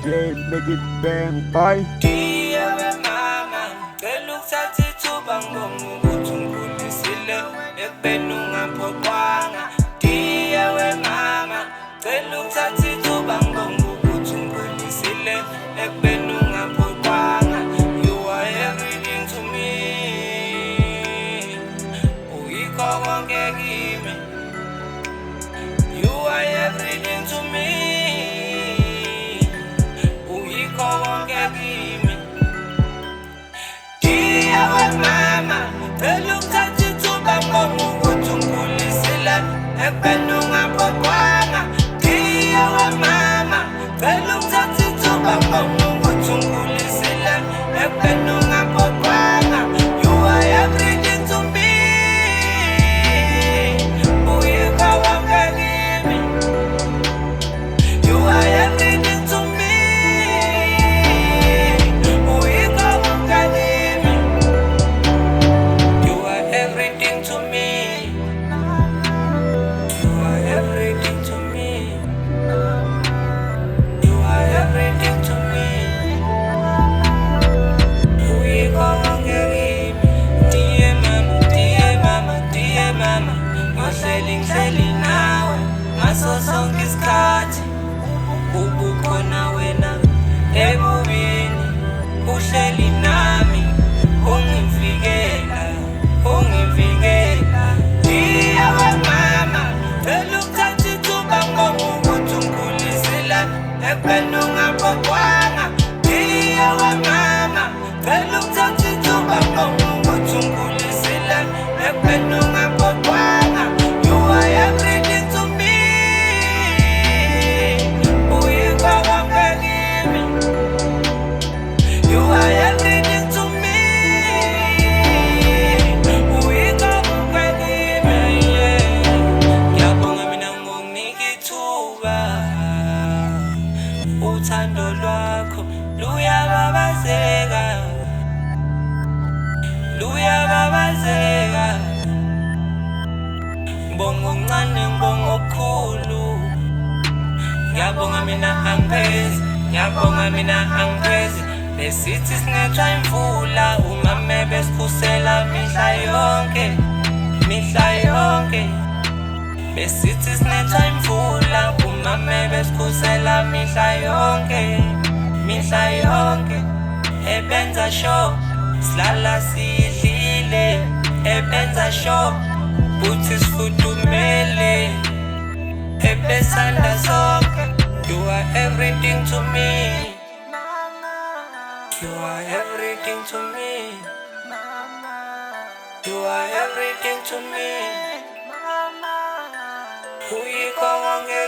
game, make it bang, bye. Diye we mama, cela ukuthatha ithuba ngibonge ukuthi ungikhulisile ekubeni ungaphoqwanga. Diye we mama, cela ukuthatha ithuba ngibonge ukuthi ungikhulisile ekubeni ungaphoqwanga. You are everything to me, uyikho konke kimi. You are everything to me, uyikho konke kimi. Diye we mama, cela ukuthatha ithuba ngibonge ukuthi ungikhulisile ekubeni ungaphoqwanga. Diye we mama, cela ukuthatha ithuba ngibonge ukuthi ungikhulisile ekubeni ungaphoqwanga. You are everything to me, uyikho konke kimi. You are everything to me, uyikho konke kimi. You are everything to me, you are everything to me, you are everything to me, uyikho konke kimi. Dear mama, dear mama, dear mama, ngihleli nawe ngaso sonke isikhathi. Ubukhona wena ebubini, uhleli nami, ungivikela, ungivikela. Diye we mama, cela ukuthatha ithuba ngibonge ukuthi ungikhulisile ekubeni ungaphoqwanga. Diye we mama, cela ukuthatha ithuba ngibonge ukuthi ungikhulisile ekubeni ungaphoqwanga. You are everything to me, uyikho konke kimi. You are everything to me, uyikho konke kimi, yeah. Ngiyabonga mina ngokunika ithuba, uthando lwakho luyababazeka, luyababazeka. Ngibonga okuncane, ngibonga okukhulu. Ngiyabonga mina angiphezi, ngiyabonga mina angiphezi. Besithi sinethwa imvula umame besiphusela mihla yonke, mihla yonke. Besithi sinethwa imvula umame besiphusela mihla yonke, mihla yonke. Ebenza sure silala sidlile, ebenza sure ukuthi sifudumele, ebesanda sonke. You are everything to me, you are everything to me, you are everything to me, uyikho konke